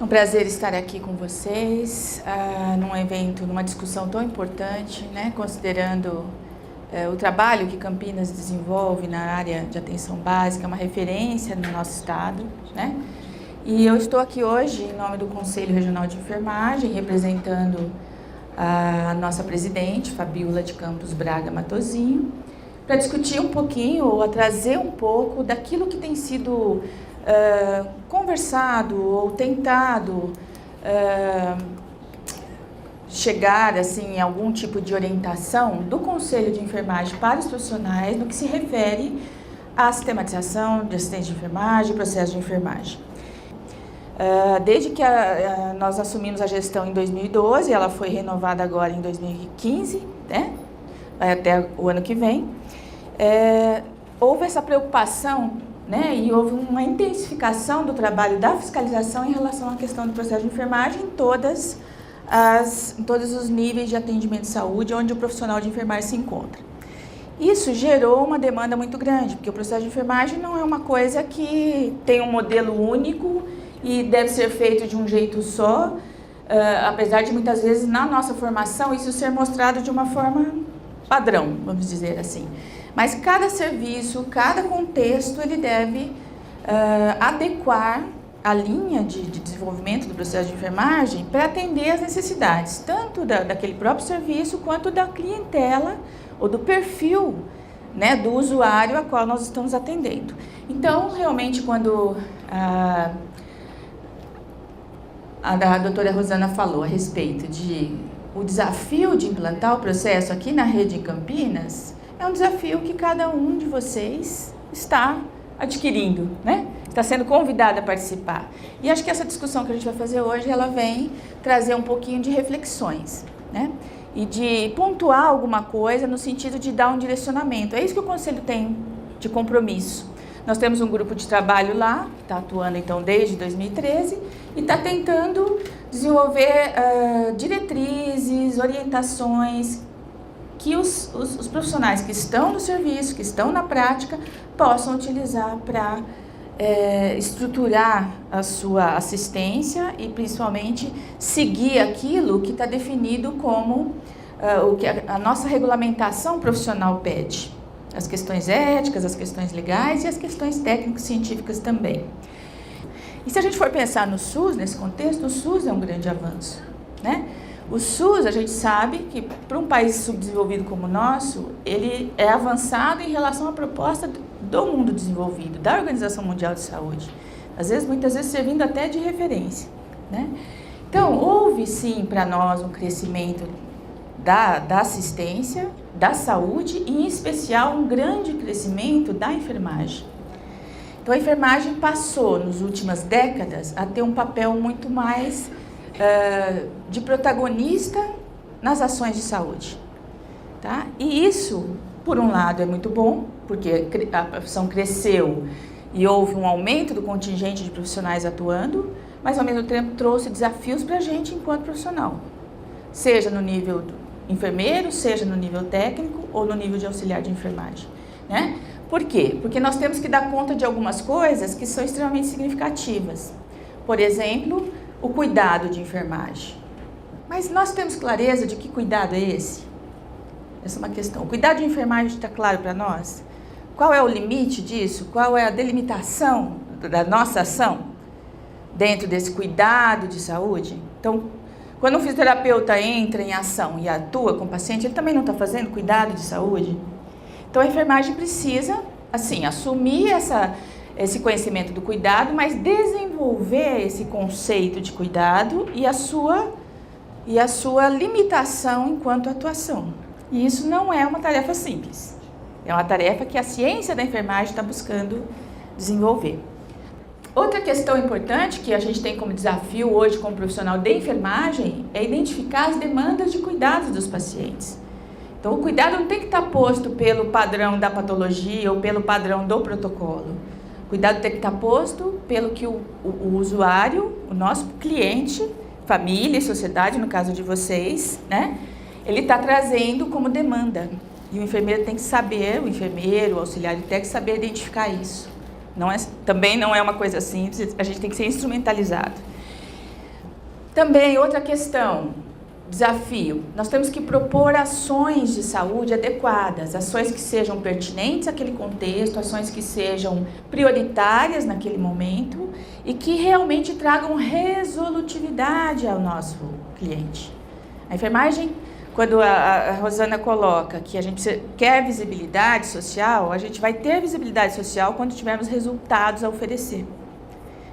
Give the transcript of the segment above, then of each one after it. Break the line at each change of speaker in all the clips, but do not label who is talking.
um prazer estar aqui com vocês, num evento, numa discussão tão importante, né, considerando o trabalho que Campinas desenvolve na área de atenção básica, uma referência no nosso estado, né? E eu estou aqui hoje em nome do Conselho Regional de Enfermagem, representando a nossa presidente, Fabiola de Campos Braga Matosinho, para discutir um pouquinho, ou a trazer um pouco daquilo que tem sido conversado ou tentado chegar assim, em algum tipo de orientação do Conselho de Enfermagem para os profissionais no que se refere à sistematização de assistentes de enfermagem, processo de enfermagem. Desde que nós assumimos a gestão em 2012, ela foi renovada agora em 2015, né? Até o ano que vem, houve essa preocupação, né? E houve uma intensificação do trabalho da fiscalização em relação à questão do processo de enfermagem em todos os níveis de atendimento de saúde onde o profissional de enfermagem se encontra. Isso gerou uma demanda muito grande, porque o processo de enfermagem não é uma coisa que tem um modelo único e deve ser feito de um jeito só, apesar de muitas vezes na nossa formação isso ser mostrado de uma forma padrão, vamos dizer assim. Mas cada serviço, cada contexto, ele deve adequar a linha de desenvolvimento do processo de enfermagem para atender às necessidades, tanto daquele próprio serviço, quanto da clientela ou do perfil, né, do usuário a qual nós estamos atendendo. Então, realmente, quando a doutora Rosana falou a respeito de o desafio de implantar o processo aqui na rede Campinas, é um desafio que cada um de vocês está adquirindo, né? Está sendo convidado a participar. E acho que essa discussão que a gente vai fazer hoje, ela vem trazer um pouquinho de reflexões, né? E de pontuar alguma coisa no sentido de dar um direcionamento. É isso que o Conselho tem de compromisso. Nós temos um grupo de trabalho lá, que está atuando então desde 2013, e está tentando desenvolver diretrizes, orientações, que os profissionais que estão no serviço, que estão na prática, possam utilizar para estruturar a sua assistência e, principalmente, seguir aquilo que está definido como o que a nossa regulamentação profissional pede. As questões éticas, as questões legais e as questões técnico-científicas também. E se a gente for pensar no SUS, nesse contexto, o SUS é um grande avanço, né? O SUS, a gente sabe que para um país subdesenvolvido como o nosso, ele é avançado em relação à proposta do mundo desenvolvido, da Organização Mundial de Saúde. Muitas vezes servindo até de referência, né? Então, houve sim para nós um crescimento da assistência, da saúde e, em especial, um grande crescimento da enfermagem. Então, a enfermagem passou, nas últimas décadas, a ter um papel muito mais de protagonista nas ações de saúde, tá? E isso, por um lado, é muito bom, porque a profissão cresceu e houve um aumento do contingente de profissionais atuando, mas ao mesmo tempo trouxe desafios para a gente enquanto profissional, seja no nível do enfermeiro, seja no nível técnico ou no nível de auxiliar de enfermagem, né? Por quê? Porque nós temos que dar conta de algumas coisas que são extremamente significativas. Por exemplo, o cuidado de enfermagem. Mas nós temos clareza de que cuidado é esse? Essa é uma questão. O cuidado de enfermagem está claro para nós? Qual é o limite disso? Qual é a delimitação da nossa ação dentro desse cuidado de saúde? Então, quando um fisioterapeuta entra em ação e atua com o paciente, ele também não está fazendo cuidado de saúde? Então, a enfermagem precisa, assim, assumir esse conhecimento do cuidado, mas desenvolver esse conceito de cuidado e a sua limitação enquanto atuação. E isso não é uma tarefa simples. É uma tarefa que a ciência da enfermagem está buscando desenvolver. Outra questão importante que a gente tem como desafio hoje como profissional de enfermagem é identificar as demandas de cuidados dos pacientes. Então, o cuidado não tem que estar posto pelo padrão da patologia ou pelo padrão do protocolo. O cuidado tem que estar posto pelo que o usuário, o nosso cliente, família e sociedade, no caso de vocês, né, ele está trazendo como demanda. E o enfermeiro tem que saber, o enfermeiro, o auxiliar de técnico, saber identificar isso. Também não é uma coisa simples, a gente tem que ser instrumentalizado. Também, outra questão, desafio, nós temos que propor ações de saúde adequadas, ações que sejam pertinentes àquele contexto, ações que sejam prioritárias naquele momento e que realmente tragam resolutividade ao nosso cliente. A enfermagem, quando a Rosana coloca que a gente quer visibilidade social, a gente vai ter visibilidade social quando tivermos resultados a oferecer.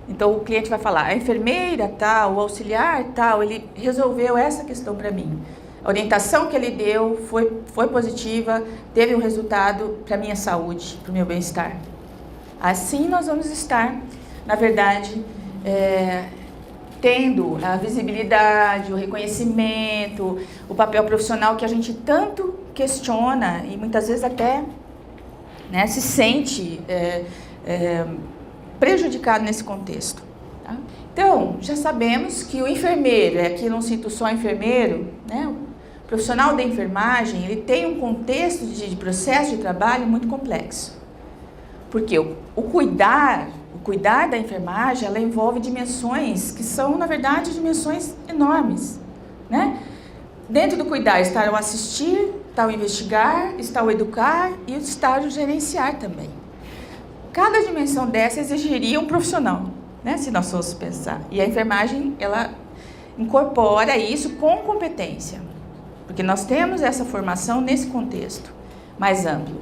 Então, o cliente vai falar, a enfermeira tal, o auxiliar tal, ele resolveu essa questão para mim. A orientação que ele deu foi positiva, teve um resultado para a minha saúde, para o meu bem-estar. Assim, nós vamos estar, na verdade, tendo a visibilidade, o reconhecimento, o papel profissional que a gente tanto questiona e muitas vezes até se sente prejudicado nesse contexto. Tá? Então, já sabemos que o enfermeiro, aqui não cito só enfermeiro, o profissional da enfermagem, ele tem um contexto de processo de trabalho muito complexo. Porque o cuidar da enfermagem, ela envolve dimensões que são, na verdade, dimensões enormes. Dentro do cuidar está o assistir, está o investigar, está o educar e está o gerenciar também. Cada dimensão dessa exigiria um profissional, se nós fossemos pensar. E a enfermagem, ela incorpora isso com competência, porque nós temos essa formação nesse contexto mais amplo.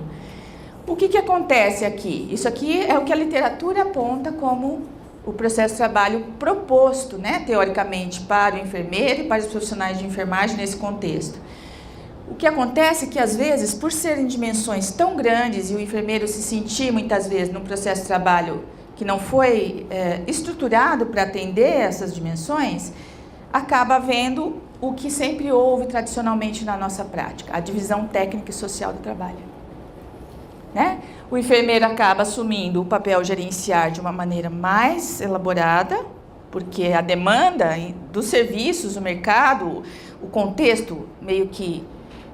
O que acontece aqui? Isso aqui é o que a literatura aponta como o processo de trabalho proposto, teoricamente, para o enfermeiro e para os profissionais de enfermagem nesse contexto. O que acontece é que, às vezes, por serem dimensões tão grandes e o enfermeiro se sentir, muitas vezes, num processo de trabalho que não foi estruturado para atender essas dimensões, acaba havendo o que sempre houve tradicionalmente na nossa prática, a divisão técnica e social do trabalho. O enfermeiro acaba assumindo o papel gerenciar de uma maneira mais elaborada, porque a demanda dos serviços, o mercado, o contexto meio que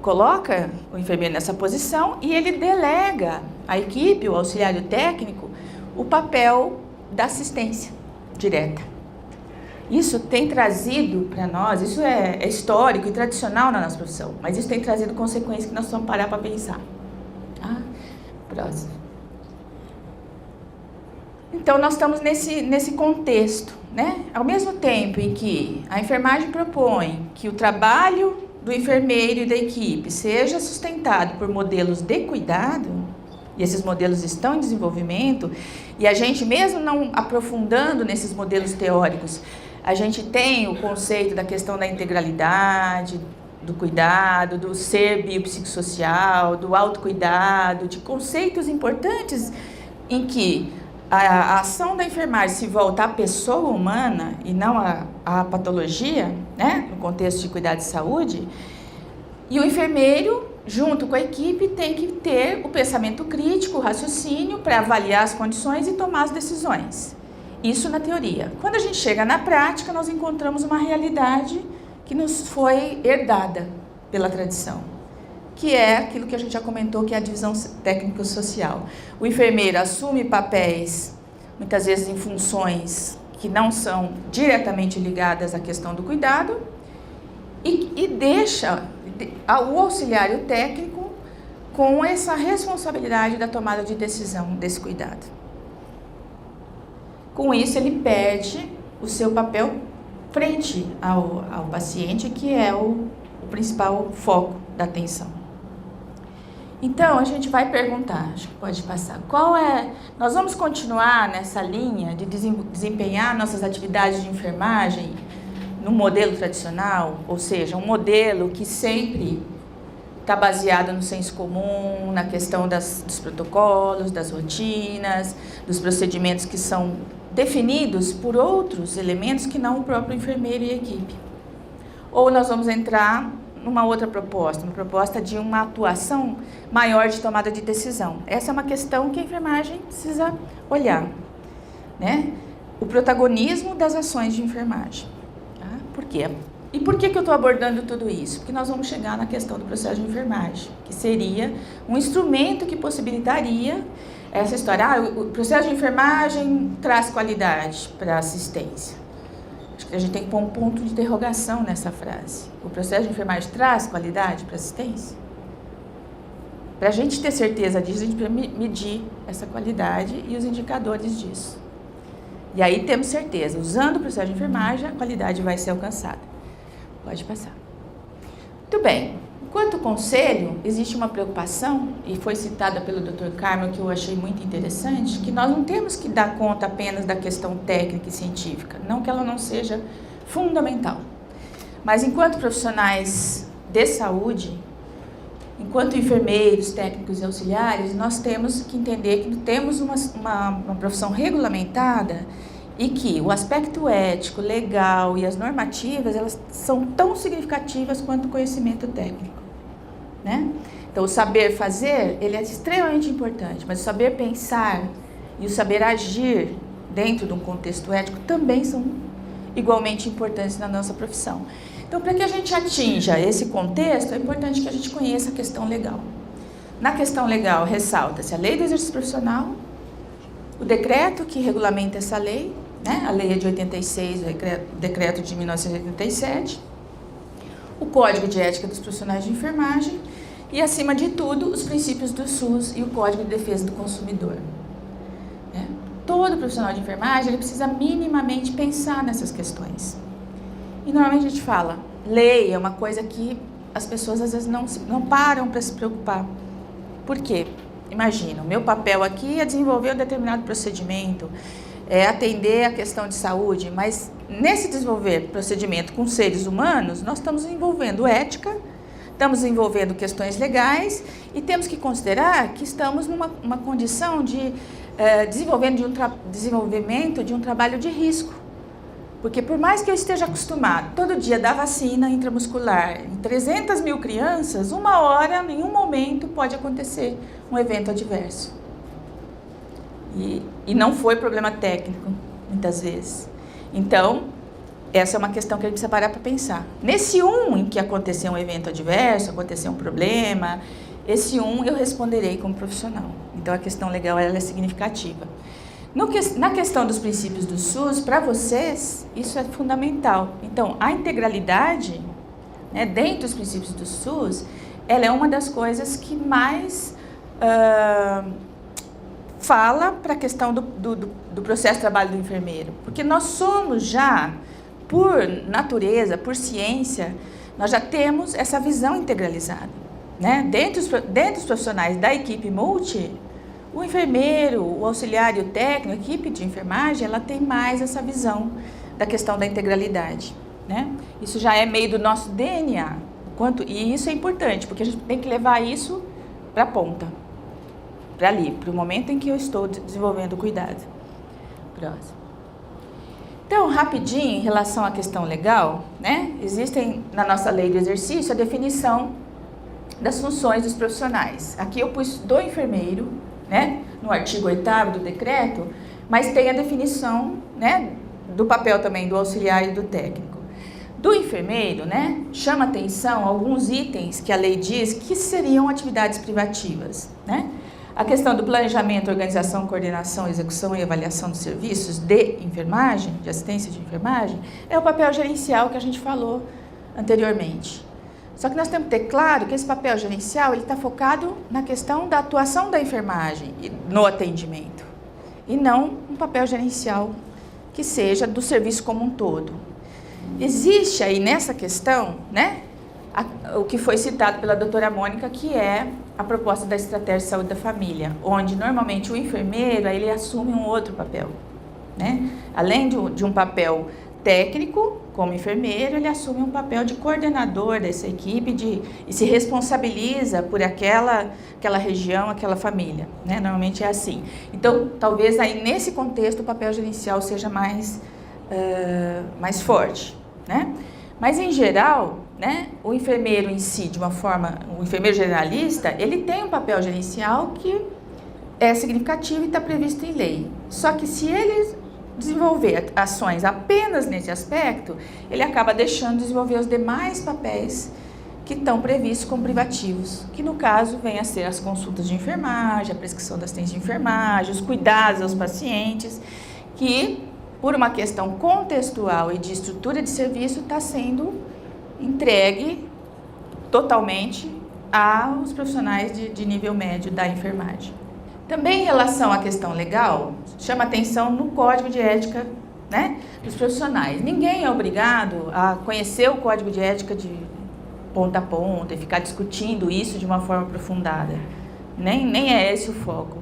coloca o enfermeiro nessa posição e ele delega à equipe, o auxiliar técnico, o papel da assistência direta. Isso tem trazido para nós, isso é histórico e tradicional na nossa profissão, mas isso tem trazido consequências que nós vamos parar para pensar. Próximo. Então, nós estamos nesse contexto, Ao mesmo tempo em que a enfermagem propõe que o trabalho do enfermeiro e da equipe seja sustentado por modelos de cuidado, e esses modelos estão em desenvolvimento, e a gente, mesmo não aprofundando nesses modelos teóricos, a gente tem o conceito da questão da integralidade, do cuidado, do ser biopsicossocial, do autocuidado, de conceitos importantes em que a ação da enfermagem se volta à pessoa humana e não à patologia, no contexto de cuidado de saúde, e o enfermeiro, junto com a equipe, tem que ter o pensamento crítico, o raciocínio para avaliar as condições e tomar as decisões. Isso na teoria. Quando a gente chega na prática, nós encontramos uma realidade que nos foi herdada pela tradição, que é aquilo que a gente já comentou, que é a divisão técnico-social. O enfermeiro assume papéis, muitas vezes em funções que não são diretamente ligadas à questão do cuidado, e deixa o auxiliar técnico com essa responsabilidade da tomada de decisão desse cuidado. Com isso, ele perde o seu papel frente ao paciente, que é o principal foco da atenção. Então, a gente vai perguntar, acho que pode passar, nós vamos continuar nessa linha de desempenhar nossas atividades de enfermagem no modelo tradicional, ou seja, um modelo que sempre está baseado no senso comum, na questão dos protocolos, das rotinas, dos procedimentos que são definidos por outros elementos que não o próprio enfermeiro e a equipe. Ou nós vamos entrar numa outra proposta, uma proposta de uma atuação maior de tomada de decisão. Essa é uma questão que a enfermagem precisa olhar, O protagonismo das ações de enfermagem. Tá? Por quê? E por que eu estou abordando tudo isso? Porque nós vamos chegar na questão do processo de enfermagem, que seria um instrumento que possibilitaria essa história. O processo de enfermagem traz qualidade para a assistência. Acho A gente tem que pôr um ponto de interrogação nessa frase. O processo de enfermagem traz qualidade para a assistência? Para a gente ter certeza disso, a gente precisa medir essa qualidade e os indicadores disso. E aí temos certeza, usando o processo de enfermagem, a qualidade vai ser alcançada. Pode passar. Muito bem. Quanto ao conselho, existe uma preocupação, e foi citada pelo Dr. Carmo, que eu achei muito interessante, que nós não temos que dar conta apenas da questão técnica e científica, não que ela não seja fundamental. Mas enquanto profissionais de saúde, enquanto enfermeiros, técnicos e auxiliares, nós temos que entender que temos uma profissão regulamentada e que o aspecto ético, legal e as normativas, elas são tão significativas quanto o conhecimento técnico, né? Então, o saber fazer, ele é extremamente importante, mas o saber pensar e o saber agir dentro de um contexto ético também são igualmente importantes na nossa profissão. Então, para que a gente atinja esse contexto, é importante que a gente conheça a questão legal. Na questão legal, ressalta-se a lei do exercício profissional, o decreto que regulamenta essa lei, né? A lei é de 86, o decreto de 1987, o Código de Ética dos Profissionais de Enfermagem e, acima de tudo, os princípios do SUS e o Código de Defesa do Consumidor. Né? Todo profissional de enfermagem ele precisa minimamente pensar nessas questões. E normalmente a gente fala, lei é uma coisa que as pessoas às vezes não param para se preocupar. Por quê? Imagina, o meu papel aqui é desenvolver um determinado procedimento, é atender a questão de saúde, mas nesse desenvolver procedimento com seres humanos, nós estamos envolvendo ética, estamos envolvendo questões legais e temos que considerar que estamos numa condição de desenvolvimento de um trabalho de risco. Porque por mais que eu esteja acostumado todo dia dar vacina intramuscular em 300 mil crianças, uma hora, em um momento, pode acontecer um evento adverso. E não foi problema técnico, muitas vezes. Então, essa é uma questão que a gente precisa parar para pensar. Nesse em que aconteceu um evento adverso, aconteceu um problema, esse eu responderei como profissional. Então, a questão legal ela é significativa. Na questão dos princípios do SUS, para vocês, isso é fundamental. Então, a integralidade, né, dentro dos princípios do SUS, ela é uma das coisas que mais fala para a questão do processo de trabalho do enfermeiro. Porque nós somos já, por natureza, por ciência, nós já temos essa visão integralizada. Né? Dentro dos profissionais da equipe multi, o enfermeiro, o auxiliar e o técnico, a equipe de enfermagem, ela tem mais essa visão da questão da integralidade, né? Isso já é meio do nosso DNA, e isso é importante, porque a gente tem que levar isso para a ponta, para ali, para o momento em que eu estou desenvolvendo o cuidado. Próximo. Então, rapidinho, em relação à questão legal, né? Existem na nossa lei do exercício a definição das funções dos profissionais. Aqui eu pus do enfermeiro, né, no artigo 8º do decreto, mas tem a definição, né, do papel também do auxiliar e do técnico. Do enfermeiro, né, chama atenção alguns itens que a lei diz que seriam atividades privativas, né? A questão do planejamento, organização, coordenação, execução e avaliação dos serviços de enfermagem, de assistência de enfermagem, é o papel gerencial que a gente falou anteriormente. Só que nós temos que ter claro que esse papel gerencial está focado na questão da atuação da enfermagem no atendimento e não um papel gerencial que seja do serviço como um todo. Existe aí nessa questão, né, o que foi citado pela doutora Mônica, que é a proposta da estratégia de saúde da família, onde normalmente o enfermeiro ele assume um outro papel, né? Além de um papel técnico, como enfermeiro, ele assume um papel de coordenador dessa equipe e se responsabiliza por aquela região, aquela família, né? Normalmente é assim. Então, talvez aí nesse contexto o papel gerencial seja mais forte, né? Mas em geral, né, o enfermeiro em si, o enfermeiro generalista, ele tem um papel gerencial que é significativo e está previsto em lei. Só que se ele desenvolver ações apenas nesse aspecto, ele acaba deixando de desenvolver os demais papéis que estão previstos como privativos, que no caso vem a ser as consultas de enfermagem, a prescrição da assistência de enfermagem, os cuidados aos pacientes, que por uma questão contextual e de estrutura de serviço, está sendo entregue totalmente aos profissionais de nível médio da enfermagem. Também em relação à questão legal, chama atenção no Código de Ética, né, dos profissionais. Ninguém é obrigado a conhecer o Código de Ética de ponta a ponta e ficar discutindo isso de uma forma aprofundada. Nem é esse o foco.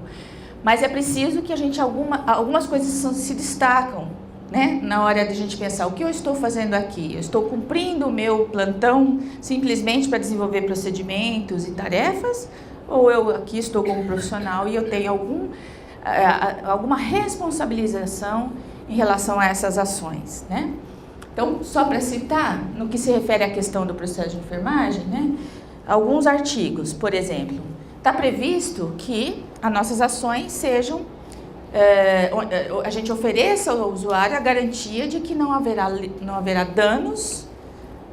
Mas é preciso que a gente, algumas coisas se destacam, né, na hora de a gente pensar o que eu estou fazendo aqui. Eu estou cumprindo o meu plantão simplesmente para desenvolver procedimentos e tarefas, ou eu aqui estou como profissional e eu tenho alguma responsabilização em relação a essas ações, né? Então, só para citar, no que se refere à questão do processo de enfermagem, né, alguns artigos, por exemplo, está previsto que as nossas ações sejam, a gente ofereça ao usuário a garantia de que não haverá danos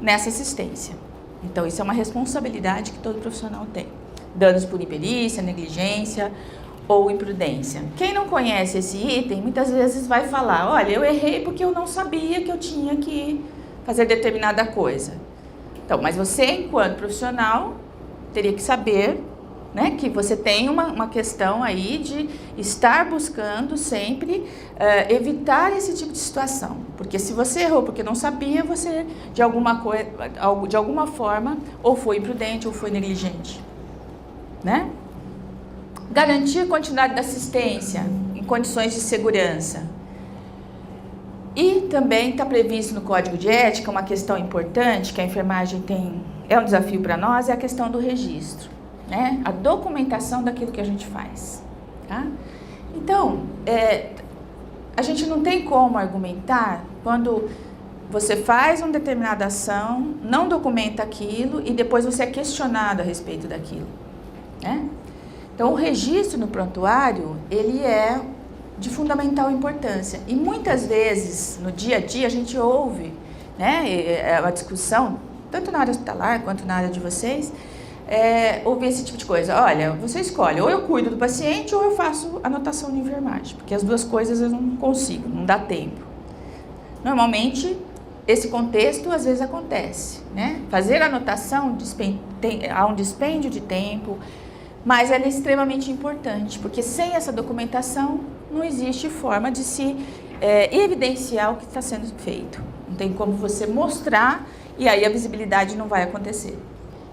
nessa assistência. Então, isso é uma responsabilidade que todo profissional tem. Danos por imperícia, negligência ou imprudência. Quem não conhece esse item, muitas vezes vai falar, olha, eu errei porque eu não sabia que eu tinha que fazer determinada coisa. Então, mas você, enquanto profissional, teria que saber, né, que você tem uma questão aí de estar buscando sempre evitar esse tipo de situação. Porque se você errou porque não sabia, você, de alguma forma, ou foi imprudente ou foi negligente. Né? Garantir a continuidade da assistência em condições de segurança. E também está previsto no Código de Ética uma questão importante que a enfermagem é um desafio para nós, é a questão do registro, né? A documentação daquilo que a gente faz. Tá? Então, a gente não tem como argumentar quando você faz uma determinada ação, não documenta aquilo e depois você é questionado a respeito daquilo. Né? Então, o registro no prontuário, ele é de fundamental importância. E muitas vezes, no dia a dia, a gente ouve, né, a discussão, tanto na área hospitalar quanto na área de vocês, ouvir esse tipo de coisa. Olha, você escolhe, ou eu cuido do paciente ou eu faço anotação de enfermagem, porque as duas coisas eu não consigo, não dá tempo. Normalmente, esse contexto às vezes acontece, né? Fazer anotação há um dispêndio de tempo, mas ela é extremamente importante, porque sem essa documentação não existe forma de se evidenciar o que está sendo feito. Não tem como você mostrar e aí a visibilidade não vai acontecer.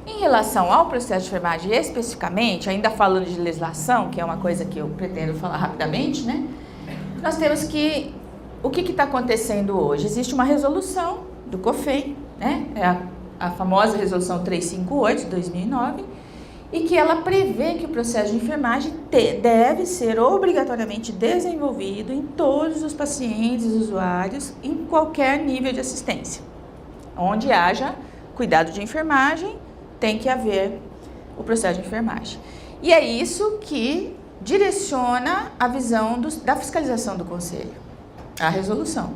Em relação ao processo de enfermagem especificamente, ainda falando de legislação, que é uma coisa que eu pretendo falar rapidamente, né? Nós temos que... O que está acontecendo hoje? Existe uma resolução do COFEM, né? É a famosa resolução 358 de 2009, e que ela prevê que o processo de enfermagem deve ser obrigatoriamente desenvolvido em todos os pacientes e usuários em qualquer nível de assistência. Onde haja cuidado de enfermagem, tem que haver o processo de enfermagem. E é isso que direciona a visão da fiscalização do Conselho, a resolução.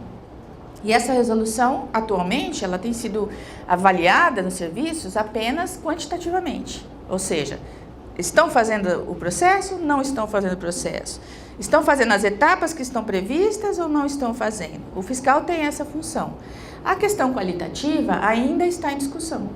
E essa resolução, atualmente, ela tem sido avaliada nos serviços apenas quantitativamente. Ou seja, estão fazendo o processo, não estão fazendo o processo? Estão fazendo as etapas que estão previstas ou não estão fazendo? O fiscal tem essa função. A questão qualitativa ainda está em discussão,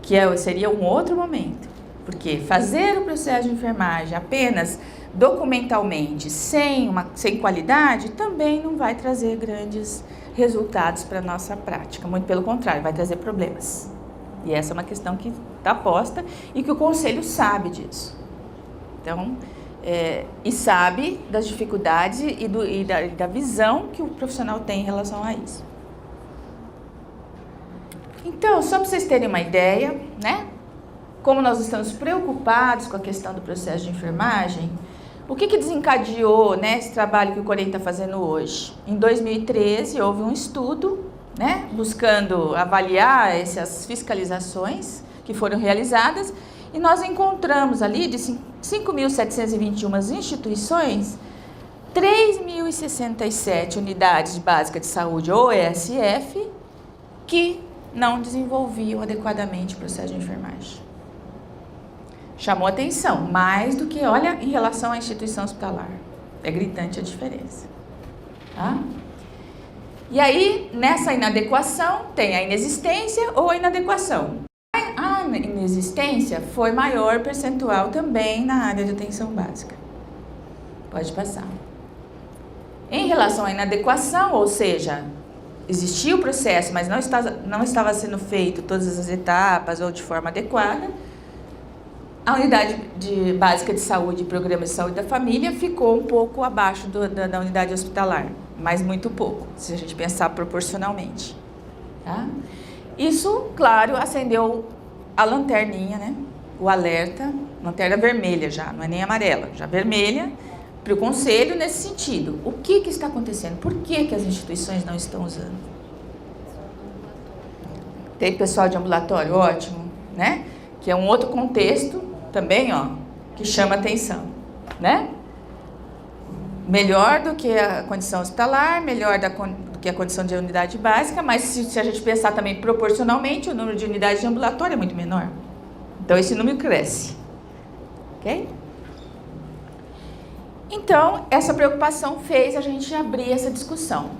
que seria um outro momento. Porque fazer o processo de enfermagem apenas documentalmente, sem qualidade, também não vai trazer grandes resultados para a nossa prática. Muito pelo contrário, vai trazer problemas. E essa é uma questão que está posta e que o Conselho sabe disso. Então, e sabe das dificuldades e da visão que o profissional tem em relação a isso. Então, só para vocês terem uma ideia, né? Como nós estamos preocupados com a questão do processo de enfermagem, o que desencadeou, né, esse trabalho que o Corém está fazendo hoje? Em 2013, houve um estudo, né, buscando avaliar essas fiscalizações que foram realizadas, e nós encontramos ali, de 5.721 instituições, 3.067 unidades básicas de saúde, ou ESF, que não desenvolviam adequadamente o processo de enfermagem. Chamou atenção, mais do que, olha, em relação à instituição hospitalar. É gritante a diferença. Tá? E aí, nessa inadequação, tem a inexistência ou a inadequação. A inexistência foi maior percentual também na área de atenção básica. Pode passar. Em relação à inadequação, ou seja, existia o processo, mas não estava sendo feito todas as etapas ou de forma adequada, a unidade básica de saúde e programa de saúde da família ficou um pouco abaixo da unidade hospitalar, mas muito pouco, se a gente pensar proporcionalmente. Tá? Isso, claro, acendeu a lanterninha, né? O alerta, lanterna vermelha já, não é nem amarela, já vermelha, para o conselho nesse sentido. O que está acontecendo? Por que as instituições não estão usando? Tem pessoal de ambulatório, ótimo, né? Que é um outro contexto também, ó, que chama atenção, né? Melhor do que a condição hospitalar, melhor do que a condição de unidade básica, mas se a gente pensar também proporcionalmente, o número de unidades de ambulatório é muito menor. Então, esse número cresce, ok? Então, essa preocupação fez a gente abrir essa discussão.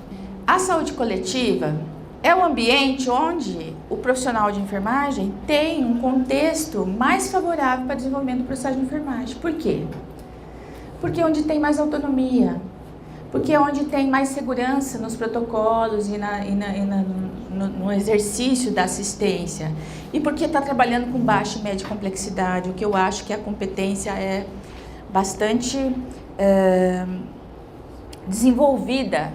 A saúde coletiva é o ambiente onde o profissional de enfermagem tem um contexto mais favorável para o desenvolvimento do processo de enfermagem. Por quê? Porque é onde tem mais autonomia, porque é onde tem mais segurança nos protocolos e no exercício da assistência. E porque está trabalhando com baixa e média complexidade, o que eu acho que a competência é bastante desenvolvida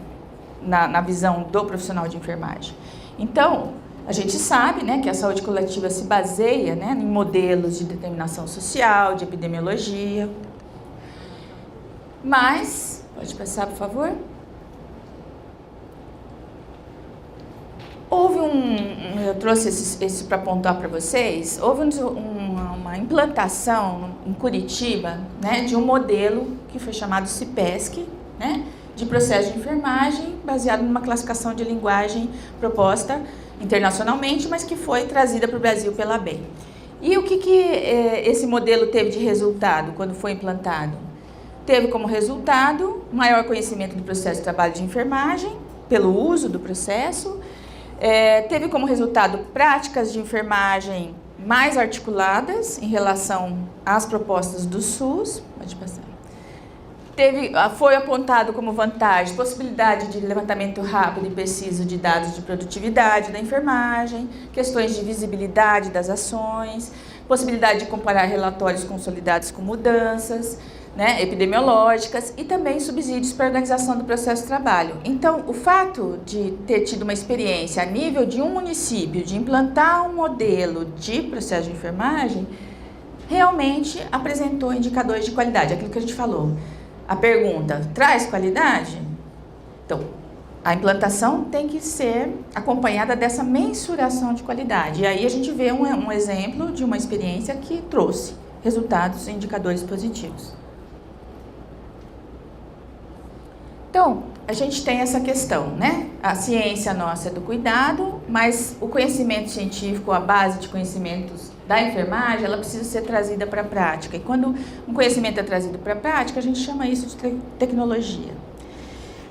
na visão do profissional de enfermagem. Então, a gente sabe, né, que a saúde coletiva se baseia, né, em modelos de determinação social, de epidemiologia. Mas, pode passar, por favor? Houve eu trouxe esse para apontar para vocês, houve uma implantação em Curitiba, né, de um modelo que foi chamado CIPESC, né, de processo de enfermagem, baseado numa classificação de linguagem proposta internacionalmente, mas que foi trazida para o Brasil pela ABEM. E o que esse modelo teve de resultado quando foi implantado? Teve como resultado maior conhecimento do processo de trabalho de enfermagem, pelo uso do processo, teve como resultado práticas de enfermagem mais articuladas em relação às propostas do SUS. Pode passar. Foi apontado como vantagem possibilidade de levantamento rápido e preciso de dados de produtividade da enfermagem, questões de visibilidade das ações, possibilidade de comparar relatórios consolidados com mudanças, né, epidemiológicas e também subsídios para a organização do processo de trabalho. Então, o fato de ter tido uma experiência a nível de um município de implantar um modelo de processo de enfermagem realmente apresentou indicadores de qualidade, aquilo que a gente falou. A pergunta, traz qualidade? Então, a implantação tem que ser acompanhada dessa mensuração de qualidade. E aí a gente vê um exemplo de uma experiência que trouxe resultados e indicadores positivos. Então, a gente tem essa questão, né? A ciência nossa é do cuidado, mas o conhecimento científico, a base de conhecimentos da enfermagem, ela precisa ser trazida para a prática. E quando um conhecimento é trazido para a prática, a gente chama isso de tecnologia.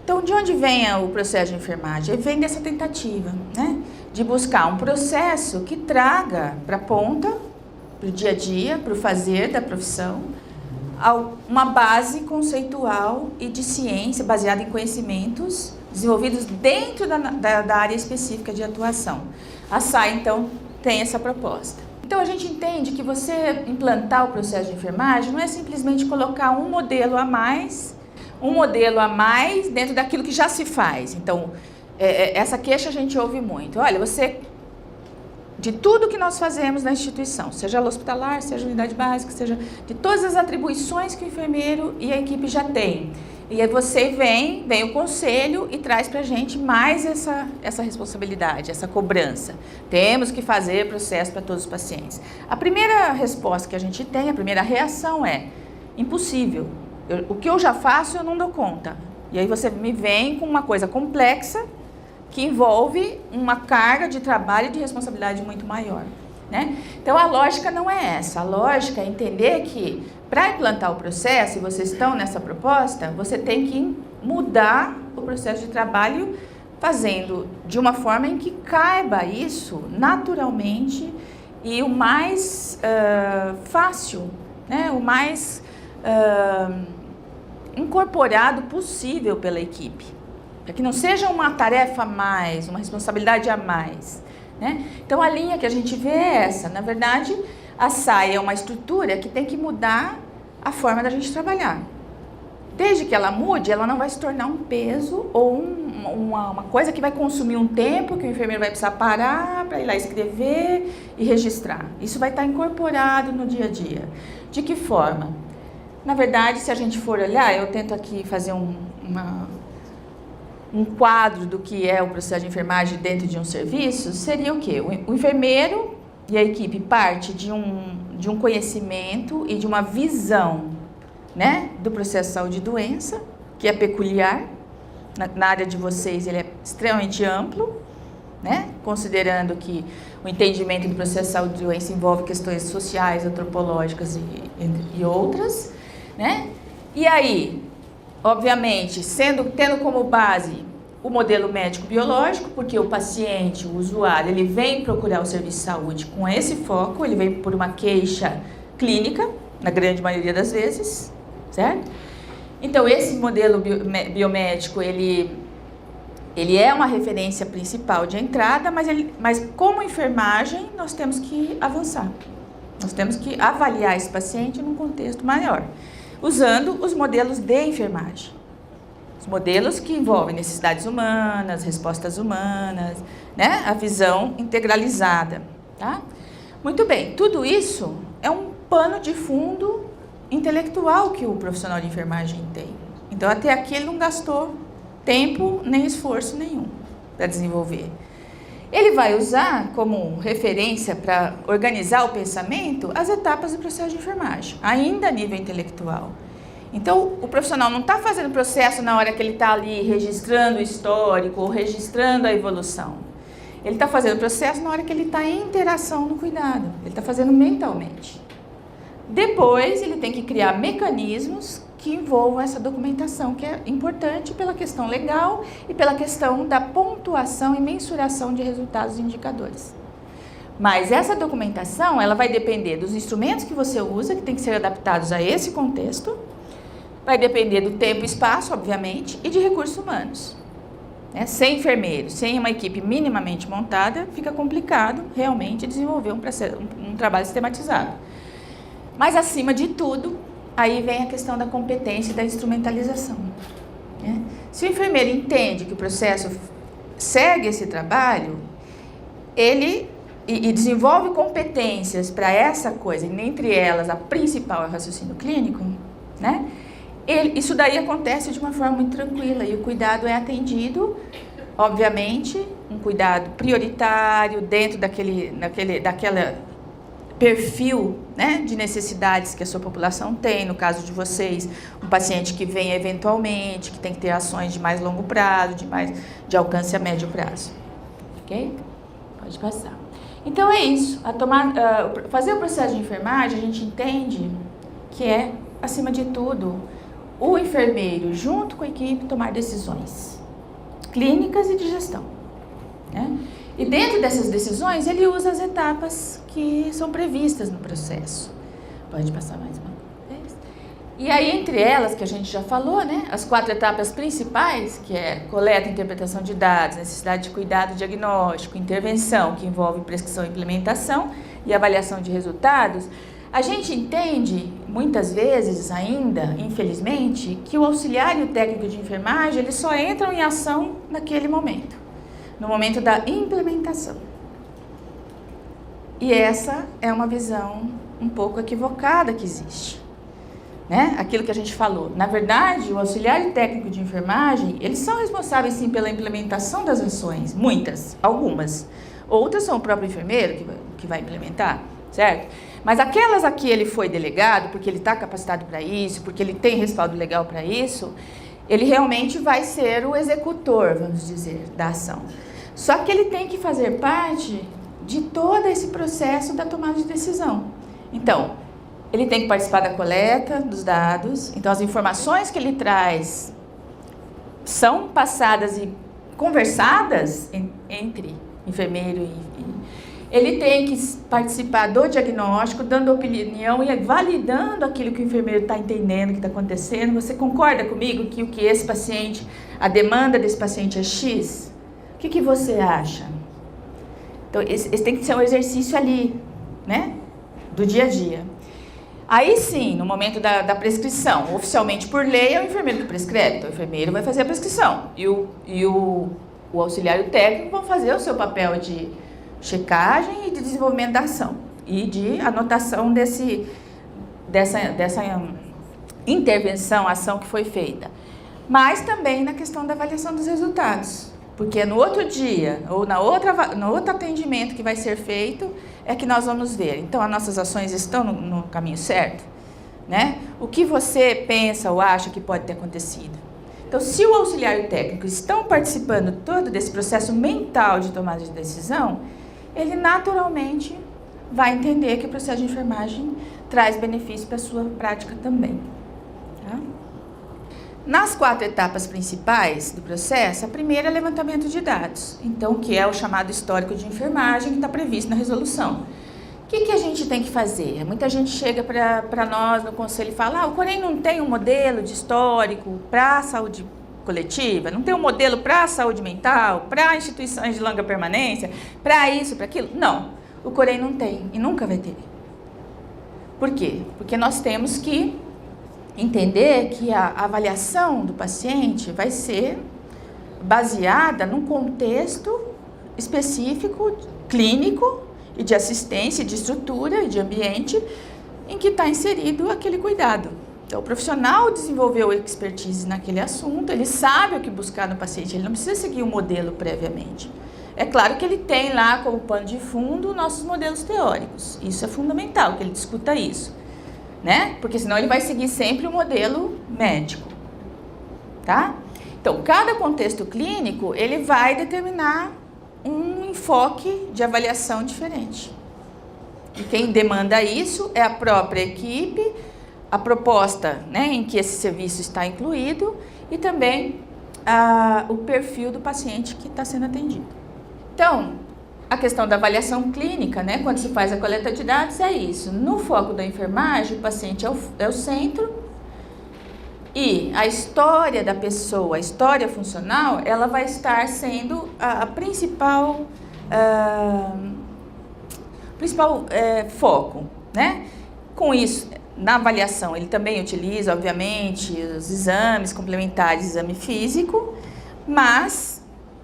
Então, de onde vem o processo de enfermagem? Vem dessa tentativa, né? De buscar um processo que traga para a ponta, para o dia a dia, para o fazer da profissão, uma base conceitual e de ciência baseada em conhecimentos desenvolvidos dentro da área específica de atuação. A SAI, então, tem essa proposta. Então, a gente entende que você implantar o processo de enfermagem não é simplesmente colocar um modelo a mais dentro daquilo que já se faz. Então, essa queixa a gente ouve muito. Olha, de tudo que nós fazemos na instituição, seja ela hospitalar, seja unidade básica, seja de todas as atribuições que o enfermeiro e a equipe já têm. E aí você vem o conselho e traz para a gente mais essa responsabilidade, essa cobrança. Temos que fazer processo para todos os pacientes. A primeira resposta que a gente tem, a primeira reação é impossível. O que eu já faço eu não dou conta. E aí você me vem com uma coisa complexa que envolve uma carga de trabalho e de responsabilidade muito maior, né? Então, a lógica não é essa. A lógica é entender que, para implantar o processo, e vocês estão nessa proposta, você tem que mudar o processo de trabalho fazendo de uma forma em que caiba isso naturalmente e o mais fácil, né? O mais incorporado possível pela equipe, para que não seja uma tarefa a mais, uma responsabilidade a mais, né? Então a linha que a gente vê é essa. Na verdade, a SAI é uma estrutura que tem que mudar a forma da gente trabalhar. Desde que ela mude, ela não vai se tornar um peso ou uma coisa que vai consumir um tempo, que o enfermeiro vai precisar parar para ir lá escrever e registrar. Isso vai estar incorporado no dia a dia. De que forma? Na verdade, se a gente for olhar, eu tento aqui fazer um quadro do que é o processo de enfermagem dentro de um serviço, seria o quê? O enfermeiro e a equipe parte de um conhecimento e de uma visão, né, do processo de saúde e doença, que é peculiar. Na área de vocês ele é extremamente amplo, né, considerando que o entendimento do processo de saúde e doença envolve questões sociais, antropológicas e outras, né? E aí, obviamente, tendo como base o modelo médico-biológico, porque o paciente, o usuário, ele vem procurar o serviço de saúde com esse foco, ele vem por uma queixa clínica, na grande maioria das vezes, certo? Então, esse modelo biomédico, ele é uma referência principal de entrada, mas como enfermagem, nós temos que avançar. Nós temos que avaliar esse paciente num contexto maior, usando os modelos de enfermagem. Os modelos que envolvem necessidades humanas, respostas humanas, né? A visão integralizada, tá? Muito bem, tudo isso é um pano de fundo intelectual que o profissional de enfermagem tem. Então, até aqui ele não gastou tempo nem esforço nenhum para desenvolver. Ele vai usar como referência para organizar o pensamento as etapas do processo de enfermagem, ainda a nível intelectual. Então, o profissional não está fazendo o processo na hora que ele está ali registrando o histórico ou registrando a evolução. Ele está fazendo o processo na hora que ele está em interação no cuidado. Ele está fazendo mentalmente. Depois, ele tem que criar mecanismos que envolvam essa documentação, que é importante pela questão legal e pela questão da pontuação e mensuração de resultados e indicadores. Mas essa documentação, ela vai depender dos instrumentos que você usa, que tem que ser adaptados a esse contexto, vai depender do tempo e espaço, obviamente, e de recursos humanos. Sem enfermeiros, sem uma equipe minimamente montada, fica complicado realmente desenvolver um trabalho sistematizado. Mas, acima de tudo, aí vem a questão da competência e da instrumentalização. Se o enfermeiro entende que o processo segue esse trabalho, ele desenvolve competências para essa coisa, e entre elas a principal é o raciocínio clínico, né? Isso daí acontece de uma forma muito tranquila e o cuidado é atendido, obviamente, um cuidado prioritário dentro daquela perfil, né, de necessidades que a sua população tem. No caso de vocês, um paciente que vem eventualmente, que tem que ter ações de mais longo prazo, de alcance a médio prazo. Ok? Pode passar. Então é isso. Fazer o processo de enfermagem, a gente entende que é, acima de tudo, o enfermeiro, junto com a equipe, tomar decisões clínicas e de gestão, né? E dentro dessas decisões, ele usa as etapas que são previstas no processo. Pode passar mais uma vez. E aí, entre elas, que a gente já falou, né? As 4 etapas principais, que é coleta e interpretação de dados, necessidade de cuidado diagnóstico, intervenção, que envolve prescrição e implementação, e avaliação de resultados. A gente entende, muitas vezes ainda, infelizmente, que o auxiliar e o técnico de enfermagem, eles só entram em ação naquele momento, no momento da implementação. E essa é uma visão um pouco equivocada que existe, né? Aquilo que a gente falou. Na verdade, o auxiliar e o técnico de enfermagem, eles são responsáveis sim pela implementação das ações, muitas, algumas. Outras são o próprio enfermeiro que vai implementar, certo? Mas aquelas a que ele foi delegado, porque ele está capacitado para isso, porque ele tem respaldo legal para isso, ele realmente vai ser o executor, vamos dizer, da ação. Só que ele tem que fazer parte de todo esse processo da tomada de decisão. Então, ele tem que participar da coleta dos dados, então as informações que ele traz são passadas conversadas entre enfermeiro ele tem que participar do diagnóstico, dando opinião e validando aquilo que o enfermeiro está entendendo, que está acontecendo. Você concorda comigo que o que esse paciente, a demanda desse paciente é X? O que você acha? Então, esse tem que ser um exercício ali, né? Do dia a dia. Aí sim, no momento da prescrição, oficialmente por lei é o enfermeiro que prescreve, então o enfermeiro vai fazer a prescrição e o auxiliar e o técnico vão fazer o seu papel de checagem e de desenvolvimento da ação e de anotação dessa intervenção, ação que foi feita. Mas também na questão da avaliação dos resultados, porque no outro dia ou no outro atendimento que vai ser feito é que nós vamos ver. Então, as nossas ações estão no caminho certo, né? O que você pensa ou acha que pode ter acontecido? Então, se o auxiliar e o técnico estão participando todo desse processo mental de tomada de decisão, ele naturalmente vai entender que o processo de enfermagem traz benefício para a sua prática também. Tá? Nas 4 etapas principais do processo, a primeira é levantamento de dados, então, que é o chamado histórico de enfermagem que está previsto na resolução. O que a gente tem que fazer? Muita gente chega para nós no conselho e fala: o Corém não tem um modelo de histórico para a saúde coletiva, não tem um modelo para a saúde mental, para instituições de longa permanência, para isso, para aquilo. Não, o Corém não tem e nunca vai ter. Por quê? Porque nós temos que entender que a avaliação do paciente vai ser baseada num contexto específico, clínico, e de assistência, de estrutura e de ambiente em que está inserido aquele cuidado. Então, o profissional desenvolveu expertise naquele assunto, ele sabe o que buscar no paciente, ele não precisa seguir um modelo previamente. É claro que ele tem lá como pano de fundo nossos modelos teóricos, isso é fundamental, que ele discuta isso, né? Porque senão ele vai seguir sempre o modelo médico, tá? Então, cada contexto clínico, ele vai determinar um enfoque de avaliação diferente. E quem demanda isso é a própria equipe, a proposta, né, em que esse serviço está incluído e também o perfil do paciente que está sendo atendido. Então, a questão da avaliação clínica, né, quando se faz a coleta de dados, é isso. No foco da enfermagem, o paciente é o centro e a história da pessoa, a história funcional, ela vai estar sendo a principal foco, né? Com isso, na avaliação, ele também utiliza, obviamente, os exames complementares, exame físico, mas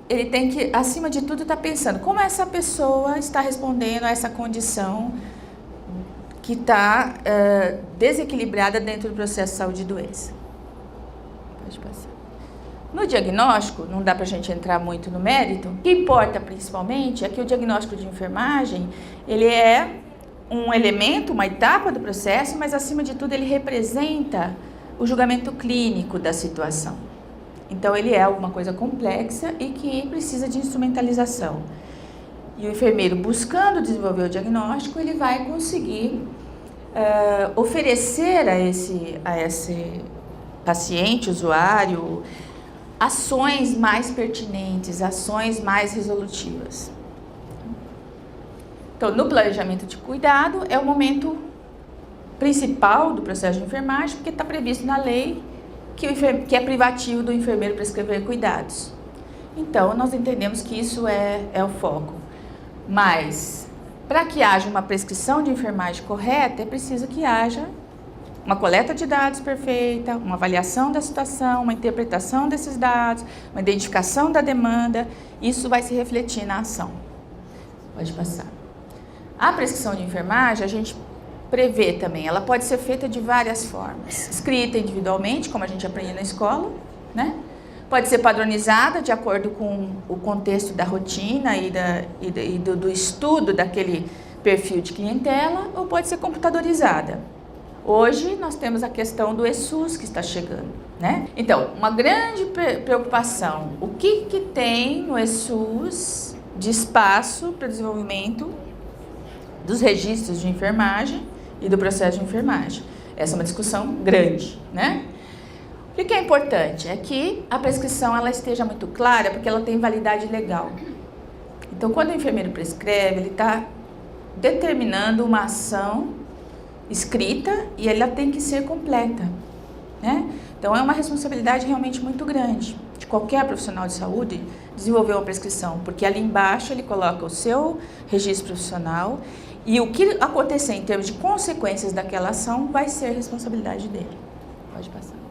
ele tem que, acima de tudo, estar pensando como essa pessoa está respondendo a essa condição que está desequilibrada dentro do processo de saúde e doença. Pode passar. No diagnóstico, não dá para a gente entrar muito no mérito, o que importa principalmente é que o diagnóstico de enfermagem, ele é um elemento, uma etapa do processo, mas acima de tudo ele representa o julgamento clínico da situação. Então ele é alguma coisa complexa e que precisa de instrumentalização. E o enfermeiro, buscando desenvolver o diagnóstico, ele vai conseguir oferecer a esse paciente, usuário, ações mais pertinentes, ações mais resolutivas. Então, no planejamento de cuidado, é o momento principal do processo de enfermagem, porque está previsto na lei que é privativo do enfermeiro prescrever cuidados. Então, nós entendemos que isso é o foco. Mas, para que haja uma prescrição de enfermagem correta, é preciso que haja uma coleta de dados perfeita, uma avaliação da situação, uma interpretação desses dados, uma identificação da demanda. Isso vai se refletir na ação. Pode passar. A prescrição de enfermagem, a gente prevê também, ela pode ser feita de várias formas. Escrita individualmente, como a gente aprende na escola, né? Pode ser padronizada de acordo com o contexto da rotina e do estudo daquele perfil de clientela, ou pode ser computadorizada. Hoje nós temos a questão do eSUS que está chegando, né? Então, uma grande preocupação, o que tem no eSUS de espaço para o desenvolvimento dos registros de enfermagem e do processo de enfermagem? Essa é uma discussão grande, né? O E o que é importante é que a prescrição ela esteja muito clara, porque ela tem validade legal. Então, quando o enfermeiro prescreve, ele está determinando uma ação escrita e ela tem que ser completa, né? Então, é uma responsabilidade realmente muito grande de qualquer profissional de saúde desenvolver uma prescrição, porque ali embaixo ele coloca o seu registro profissional e o que acontecer em termos de consequências daquela ação vai ser responsabilidade dele. Pode passar.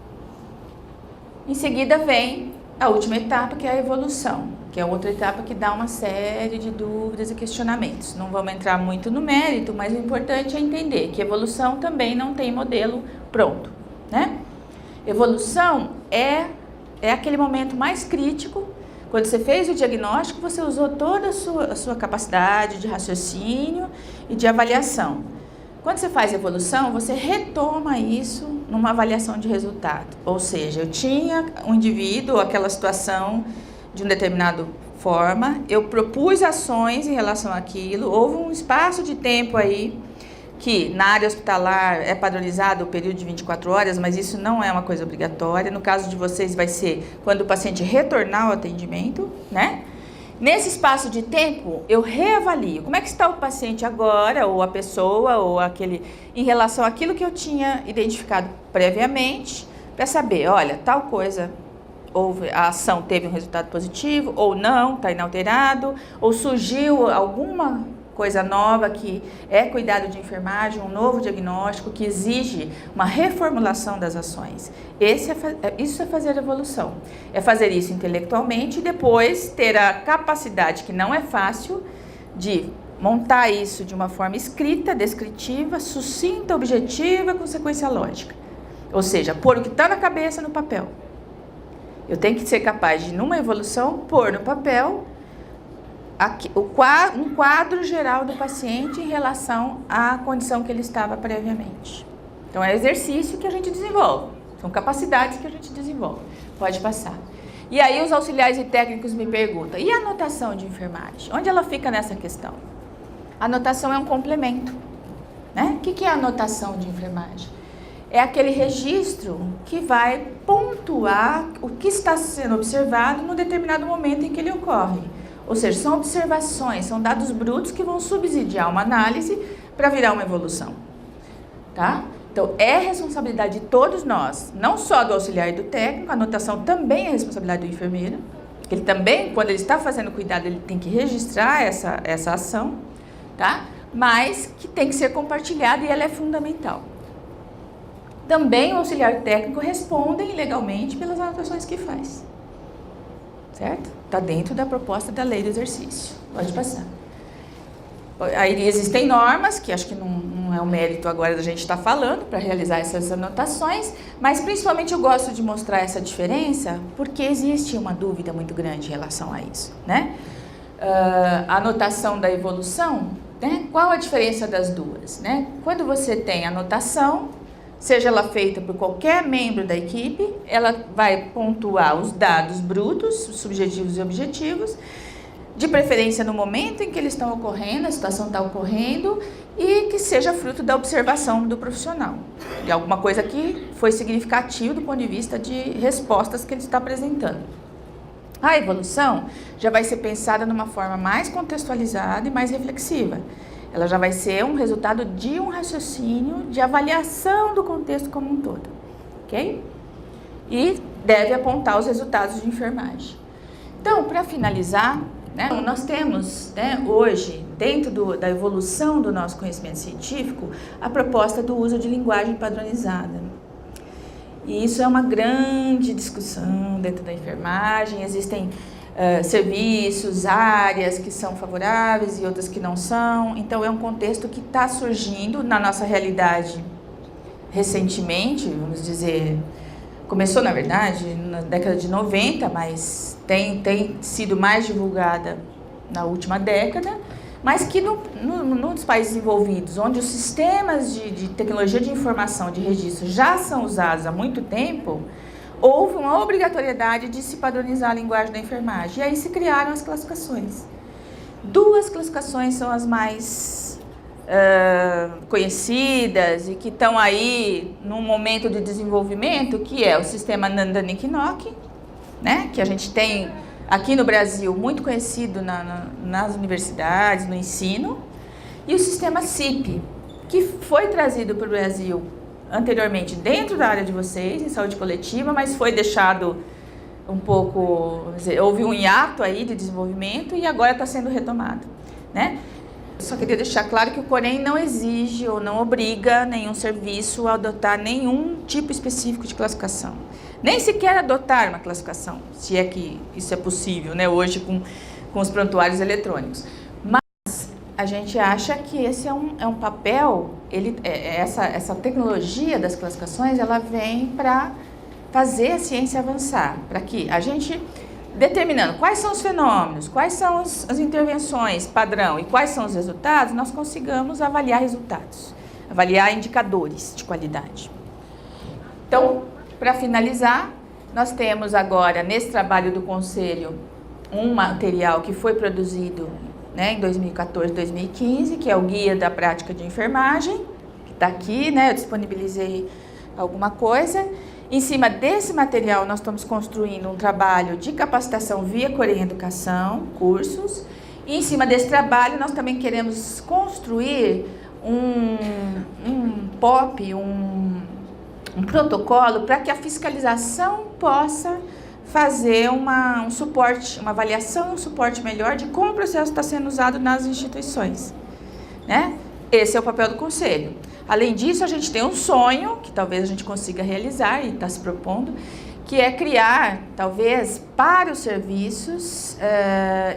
Em seguida vem a última etapa, que é a evolução, que é outra etapa que dá uma série de dúvidas e questionamentos. Não vamos entrar muito no mérito, mas o importante é entender que evolução também não tem modelo pronto, né? Evolução é aquele momento mais crítico. Quando você fez o diagnóstico, você usou toda a sua capacidade de raciocínio e de avaliação. Quando você faz evolução, você retoma isso numa avaliação de resultado. Ou seja, eu tinha um indivíduo, aquela situação de uma determinada forma, eu propus ações em relação àquilo, houve um espaço de tempo aí que na área hospitalar é padronizado o período de 24 horas, mas isso não é uma coisa obrigatória. No caso de vocês vai ser quando o paciente retornar ao atendimento, né? Nesse espaço de tempo, eu reavalio como é que está o paciente agora, ou a pessoa, ou aquele, em relação àquilo que eu tinha identificado previamente, para saber, olha, tal coisa, a ação teve um resultado positivo, ou não, está inalterado, ou surgiu alguma coisa nova que é cuidado de enfermagem, um novo diagnóstico que exige uma reformulação das ações. Isso é fazer evolução. É fazer isso intelectualmente e depois ter a capacidade, que não é fácil, de montar isso de uma forma escrita, descritiva, sucinta, objetiva, com sequência lógica. Ou seja, pôr o que está na cabeça no papel. Eu tenho que ser capaz de, numa evolução, pôr no papel um quadro geral do paciente em relação à condição que ele estava previamente. Então, é exercício que a gente desenvolve, são capacidades que a gente desenvolve. Pode passar. E aí, os auxiliares e técnicos me perguntam, e a anotação de enfermagem? Onde ela fica nessa questão? A anotação é um complemento, né? O que é a anotação de enfermagem? É aquele registro que vai pontuar o que está sendo observado no determinado momento em que ele ocorre. Ou seja, são observações, são dados brutos que vão subsidiar uma análise para virar uma evolução, tá? Então, é responsabilidade de todos nós, não só do auxiliar e do técnico, a anotação também é responsabilidade do enfermeiro, ele também, quando ele está fazendo cuidado, ele tem que registrar essa ação, tá? Mas que tem que ser compartilhada e ela é fundamental. Também o auxiliar técnico responde legalmente pelas anotações que faz. Certo? Está dentro da proposta da lei do exercício. Pode passar. Aí existem normas, que acho que não é o mérito agora da gente estar falando, para realizar essas anotações, mas principalmente eu gosto de mostrar essa diferença, porque existe uma dúvida muito grande em relação a isso, né? A anotação da evolução, né? Qual a diferença das duas, né? Quando você tem anotação, seja ela feita por qualquer membro da equipe, ela vai pontuar os dados brutos, subjetivos e objetivos, de preferência no momento em que eles estão ocorrendo, a situação está ocorrendo, e que seja fruto da observação do profissional, de alguma coisa que foi significativa do ponto de vista de respostas que ele está apresentando. A evolução já vai ser pensada de uma forma mais contextualizada e mais reflexiva. Ela já vai ser um resultado de um raciocínio de avaliação do contexto como um todo, ok? E deve apontar os resultados de enfermagem. Então, para finalizar, né, nós temos, né, hoje, dentro da evolução do nosso conhecimento científico, a proposta do uso de linguagem padronizada. E isso é uma grande discussão dentro da enfermagem, existem serviços, áreas que são favoráveis e outras que não são. Então, é um contexto que está surgindo na nossa realidade recentemente, vamos dizer, começou, na verdade, na década de 90, mas tem sido mais divulgada na última década, mas que nos países desenvolvidos, onde os sistemas de tecnologia de informação, de registro, já são usados há muito tempo, houve uma obrigatoriedade de se padronizar a linguagem da enfermagem. E aí se criaram as classificações. Duas classificações são as mais conhecidas e que estão aí num momento de desenvolvimento, que é o sistema Nandan-Keenock, né? Que a gente tem aqui no Brasil muito conhecido nas universidades, no ensino, e o sistema CIP, que foi trazido para o Brasil anteriormente dentro da área de vocês, em saúde coletiva, mas foi deixado um pouco, vamos dizer, houve um hiato aí de desenvolvimento e agora está sendo retomado, né? Só queria deixar claro que o COREN não exige ou não obriga nenhum serviço a adotar nenhum tipo específico de classificação. Nem sequer adotar uma classificação, se é que isso é possível, né, hoje com os prontuários eletrônicos. Mas a gente acha que esse é um papel, essa tecnologia das classificações, ela vem para fazer a ciência avançar, para que a gente, determinando quais são os fenômenos, quais são as intervenções padrão e quais são os resultados, nós consigamos avaliar resultados, avaliar indicadores de qualidade. Então, para finalizar, nós temos agora, nesse trabalho do Conselho, um material que foi produzido, né, em 2014, 2015, que é o Guia da Prática de Enfermagem, que está aqui, né, eu disponibilizei alguma coisa. Em cima desse material, nós estamos construindo um trabalho de capacitação via COREN Educação, cursos. E em cima desse trabalho, nós também queremos construir um POP, um protocolo para que a fiscalização possa fazer um suporte, uma avaliação e um suporte melhor de como o processo está sendo usado nas instituições, né? Esse é o papel do Conselho. Além disso, a gente tem um sonho, que talvez a gente consiga realizar e está se propondo, que é criar, talvez, para os serviços,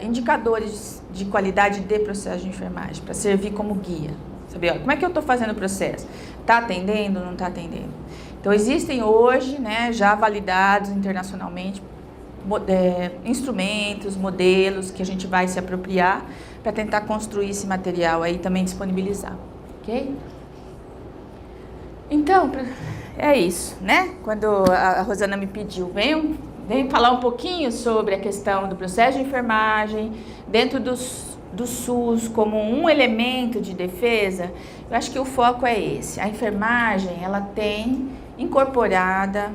indicadores de qualidade de processo de enfermagem, para servir como guia. Saber, como é que eu estou fazendo o processo? Está atendendo ou não está atendendo? Então, existem hoje, né, já validados internacionalmente, instrumentos, modelos que a gente vai se apropriar para tentar construir esse material aí e também disponibilizar, ok? Então, é isso, né? Quando a Rosana me pediu, vem falar um pouquinho sobre a questão do processo de enfermagem dentro do SUS como um elemento de defesa, eu acho que o foco é esse. A enfermagem, ela tem incorporada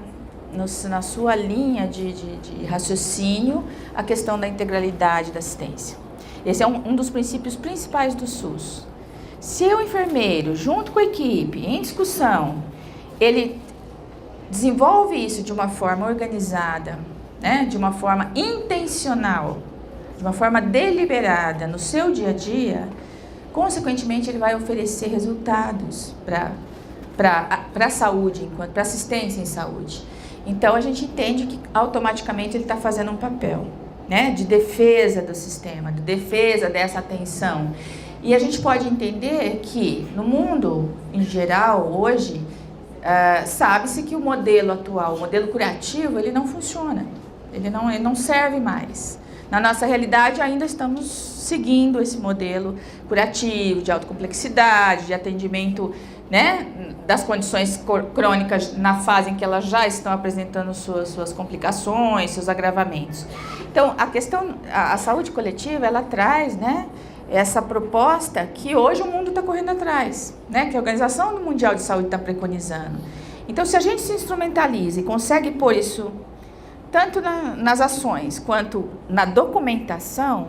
na sua linha de raciocínio a questão da integralidade da assistência. Esse é um dos princípios principais do SUS. Se o enfermeiro, junto com a equipe, em discussão, ele desenvolve isso de uma forma organizada, né, de uma forma intencional, de uma forma deliberada no seu dia a dia, consequentemente ele vai oferecer resultados para a saúde, para assistência em saúde. Então a gente entende que automaticamente ele está fazendo um papel, né, de defesa do sistema, de defesa dessa atenção. E a gente pode entender que no mundo em geral hoje sabe-se que o modelo atual, o modelo curativo, ele não funciona, ele não serve mais. Na nossa realidade ainda estamos seguindo esse modelo curativo, de alta complexidade, de atendimento, né, das condições crônicas na fase em que elas já estão apresentando suas complicações, seus agravamentos. Então, a saúde coletiva, ela traz, né, essa proposta que hoje o mundo está correndo atrás, né, que a Organização Mundial de Saúde está preconizando. Então, se a gente se instrumentaliza e consegue pôr isso tanto nas ações quanto na documentação,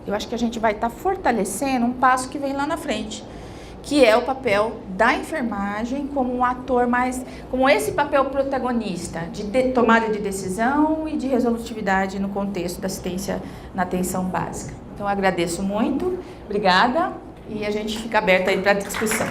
eu acho que a gente vai estar fortalecendo um passo que vem lá na frente, que é o papel da enfermagem como um ator mais, como esse papel protagonista de tomada de decisão e de resolutividade no contexto da assistência na atenção básica. Então, eu agradeço muito, obrigada, e a gente fica aberto aí para a discussão.